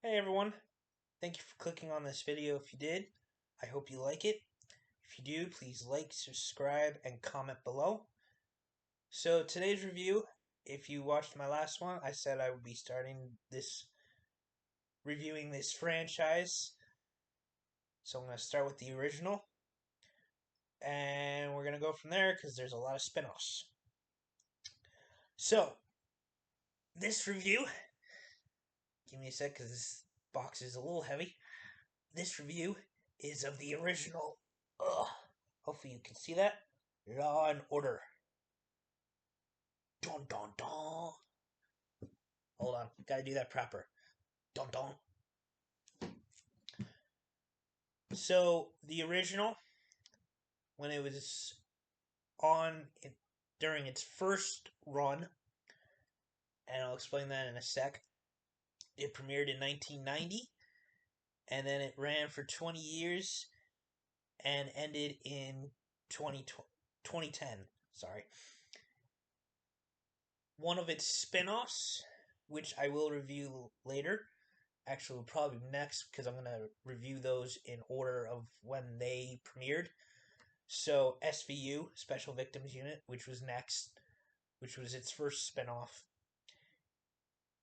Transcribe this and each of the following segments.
Hey everyone, thank you for clicking on this video if you did. I hope you like it. If you do, please like, subscribe, and comment below. So today's review, if you watched my last one, I said I would be reviewing this franchise. So I'm going to start with the original, and we're going to go from there because there's a lot of spin-offs. So, this review, give me a sec because this box is a little heavy. This review is of the original. Hopefully you can see that. Law and Order. Dun dun dun. Hold on, gotta do that proper. Dun dun. So the original, when it was during its first run, and I'll explain that in a sec. It premiered in 1990, and then it ran for 20 years and ended in 2010. Sorry. One of its spin-offs, which I will review later, actually will probably be next because I'm going to review those in order of when they premiered. So SVU, Special Victims Unit, which was next, which was its first spinoff,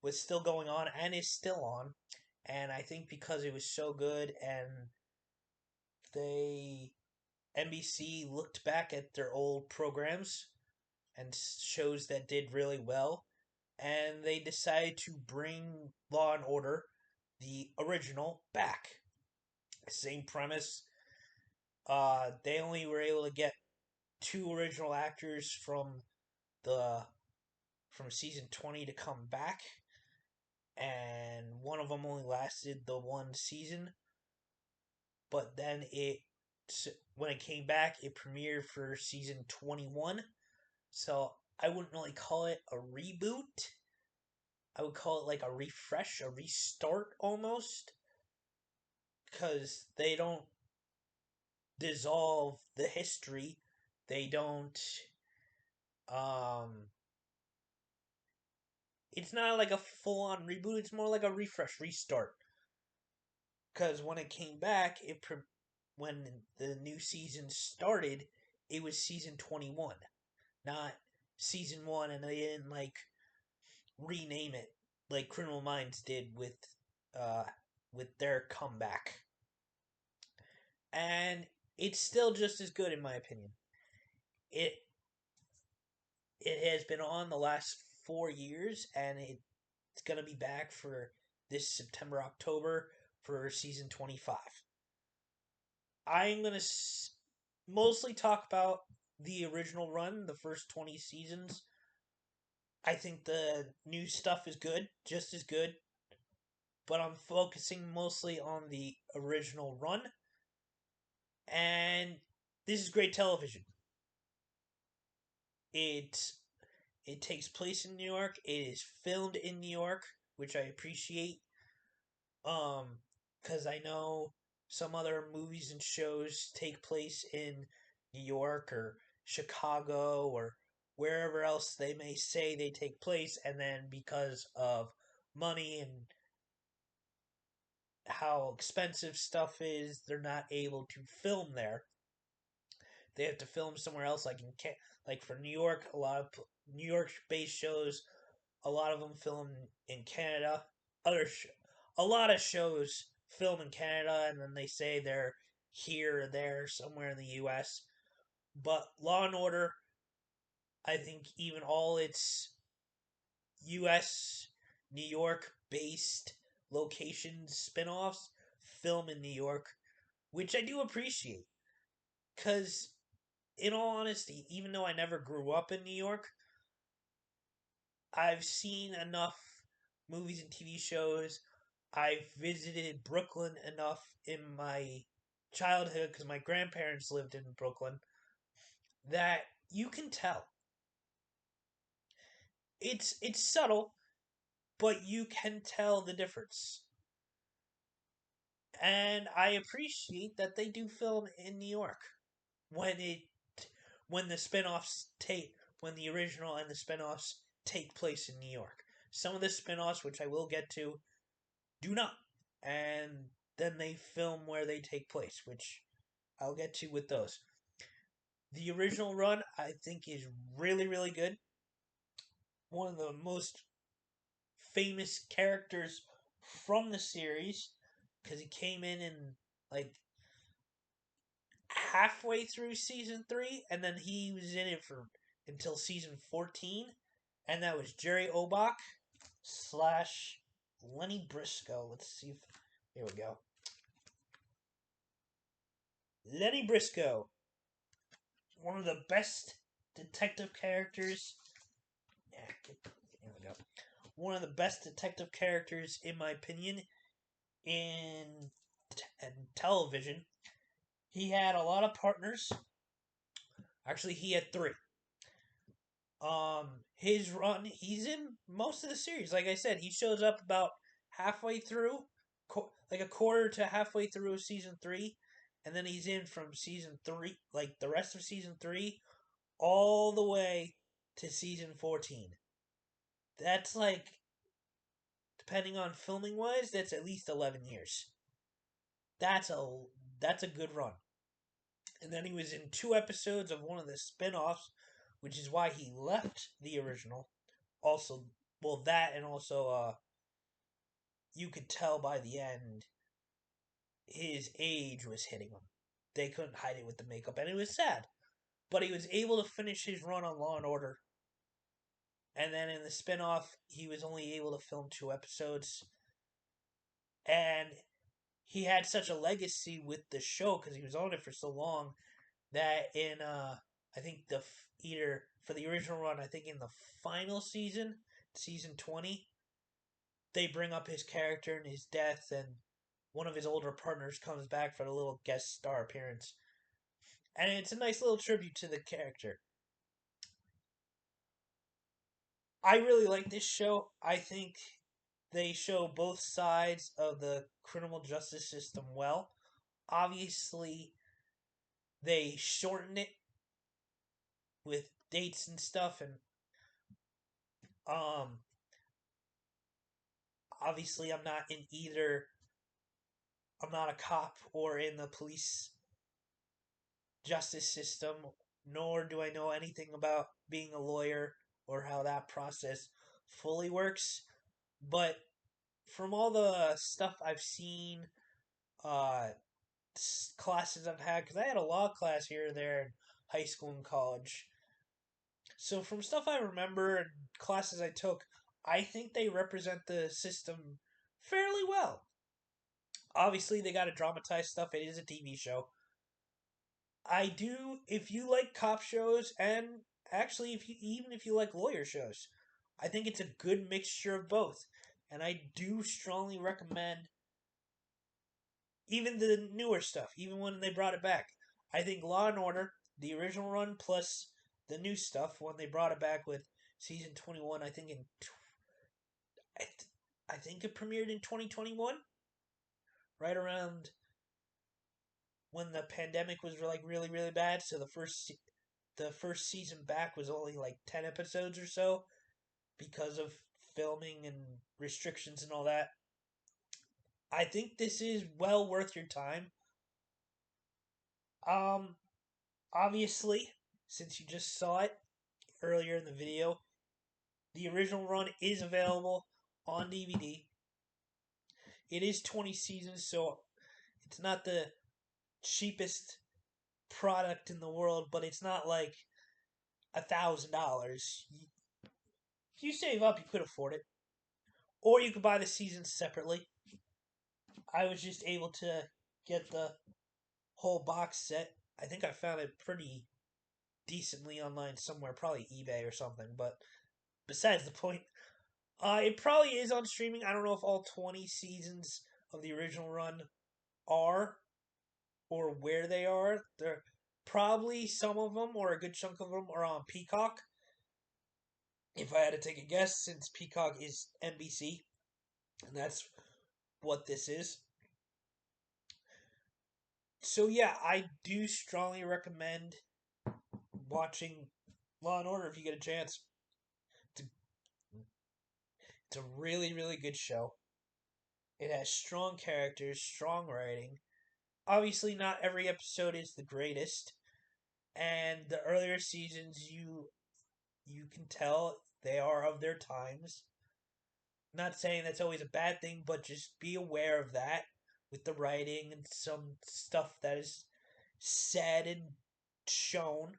was still going on and is still on. And I think because it was so good and they NBC looked back at their old programs and shows that did really well, and they decided to bring Law and Order, the original, back. Same premise. They only were able to get two original actors the from season 20 to come back, and one of them only lasted the one season. But then when it came back, it premiered for season 21. So I wouldn't really call it a reboot. I would call it like a refresh, a restart almost, because they don't dissolve the history. They don't. Um, it's not like a full on reboot. It's more like a refresh, restart. Because when it came back, when the new season started, it was season 21, not season 1, and they didn't like rename it like Criminal Minds did uh with their comeback. And it's still just as good in my opinion. It it has been on the last 4 years, and it's going to be back for this September October for season 25. I'm going to mostly talk about the original run, the first 20 seasons. I think the new stuff is good, just as good, but I'm focusing mostly on the original run. And this is great television. It it takes place in New York. It is filmed in New York, which I appreciate. Because I know some other movies and shows take place in New York or Chicago or wherever else they may say they take place, and then because of money and how expensive stuff is, they're not able to film there. They have to film somewhere else, like for New York. A lot of New York-based shows, a lot of them film in Canada. A lot of shows film in Canada, and then they say they're here or there somewhere in the U.S. But Law and Order, I think even all its U.S. New York based locations spin-offs film in New York, which I do appreciate. Because, in all honesty, even though I never grew up in New York, I've seen enough movies and TV shows. I've visited Brooklyn enough in my childhood because my grandparents lived in Brooklyn that you can tell. It's subtle, but you can tell the difference. And I appreciate that they do film in New York when it when the spin-offs take when the original and the spin-offs take place in New York. Some of the spin-offs, which I will get to, do not. And then they film where they take place, which I'll get to with those. The original run, I think, is really, really good. One of the most famous characters from the series because he came in like halfway through season 3 and then he was in it for until season 14, and that was Jerry Orbach slash Lenny Briscoe. Let's see if here we go. Lenny Briscoe, one of the best detective characters. Yeah, here we go. One of the best detective characters, in my opinion, in television. He had a lot of partners. Actually, he had 3. His run, he's in most of the series. Like I said, he shows up about halfway through, like a quarter to halfway through season 3, and then he's in from season 3, like the rest of season 3, all the way to season 14. That's like, depending on filming wise, that's at least 11 years. That's a that's a good run. And then he was in 2 episodes of one of the spin-offs, which is why he left the original. Also, well, that and also, you could tell by the end his age was hitting him. They couldn't hide it with the makeup, and it was sad. But he was able to finish his run on Law and Order. And then in the spin-off, he was only able to film 2 episodes. And he had such a legacy with the show because he was on it for so long that in I think either for the original run, I think in the final season, season 20, they bring up his character and his death, and one of his older partners comes back for a little guest star appearance. And it's a nice little tribute to the character. I really like this show. I think they show both sides of the criminal justice system well. Obviously, they shorten it with dates and stuff, and um obviously I'm not a cop or in the police justice system, nor do I know anything about being a lawyer or how that process fully works. But from all the stuff I've seen, uh, classes I've had, because I had a law class here and there in high school and college. So from stuff I remember and classes I took, I think they represent the system fairly well. Obviously, they got to dramatize stuff. It is a TV show. I do. If you like cop shows, and actually, if you like lawyer shows, I think it's a good mixture of both. And I do strongly recommend even the newer stuff, even when they brought it back. I think Law and Order, the original run, plus the new stuff when they brought it back with season 21. I think I think it premiered in 2021, right around when the pandemic was like really really bad. So the first season back was only like 10 episodes or so because of filming and restrictions and all that. I think this is well worth your time. Um Obviously, since you just saw it earlier in the video, the original run is available on DVD. It is 20 seasons, so it's not the cheapest product in the world, but it's not like $1,000. If you save up, you could afford it. Or you could buy the seasons separately. I was just able to get the whole box set. I think I found it pretty decently online somewhere, probably eBay or something, but besides the point. It probably is on streaming. I don't know if all 20 seasons of the original run are or where they are. They're probably some of them or a good chunk of them are on Peacock. If I had to take a guess, since Peacock is NBC, and that's what this is. So yeah, I do strongly recommend watching Law and Order if you get a chance. It's a, it's a really really good show. It has strong characters, strong writing. Obviously, not every episode is the greatest, and the earlier seasons you can tell they are of their times. Not saying that's always a bad thing, but just be aware of that with the writing and some stuff that is said and shown.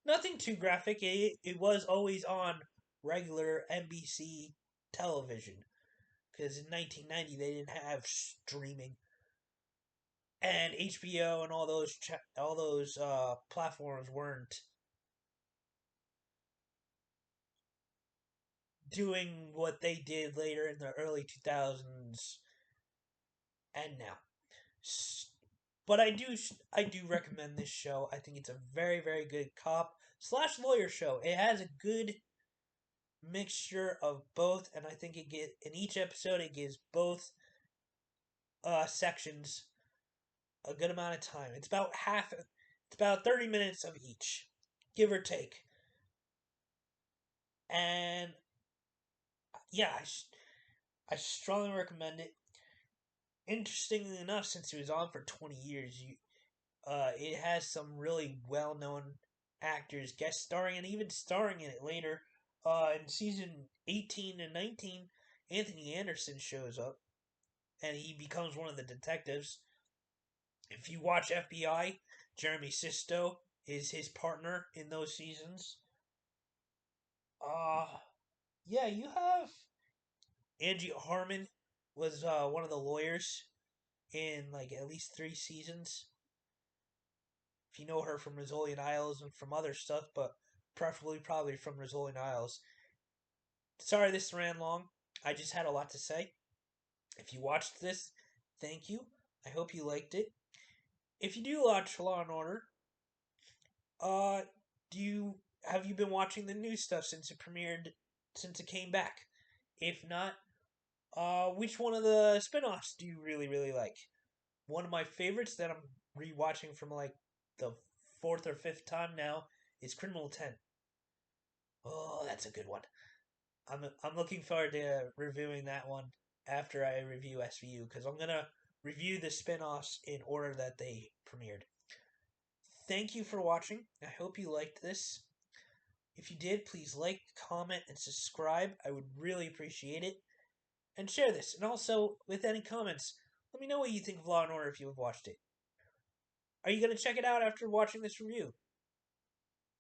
Nothing too graphic. It was always on regular NBC television because in 1990 they didn't have streaming, and HBO and all those platforms weren't doing what they did later in the early 2000s and now. But I do recommend this show. I think it's a very very good cop slash lawyer show. It has a good mixture of both, and I think it get in each episode it gives both sections a good amount of time. It's about half. It's about 30 minutes of each, give or take. And yeah, I strongly recommend it. Interestingly enough, since it was on for 20 years, it has some really well known actors guest starring and even starring in it later. In season 18 and 19, Anthony Anderson shows up and he becomes one of the detectives. If you watch FBI, Jeremy Sisto is his partner in those seasons. Uh yeah, you have Angie Harmon was one of the lawyers in like at least 3 seasons. If you know her from Rizzoli and Isles and from other stuff, but preferably probably from Rizzoli and Isles. Sorry this ran long. I just had a lot to say. If you watched this, thank you. I hope you liked it. If you do watch Law and Order, uh, do you have you been watching the new stuff since it premiered, since it came back? If not, which one of the spin-offs do you really really like? One of my favorites that I'm rewatching from like the fourth or fifth time now is Criminal Intent. Oh, that's a good one. I'm looking forward to reviewing that one after I review SVU because I'm gonna review the spin-offs in order that they premiered. Thank you for watching. I hope you liked this. If you did, please like, comment, and subscribe. I would really appreciate it. And share this. And also, with any comments, let me know what you think of Law and Order if you have watched it. Are you going to check it out after watching this review?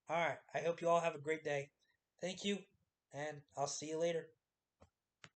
Alright, I hope you all have a great day. Thank you, and I'll see you later.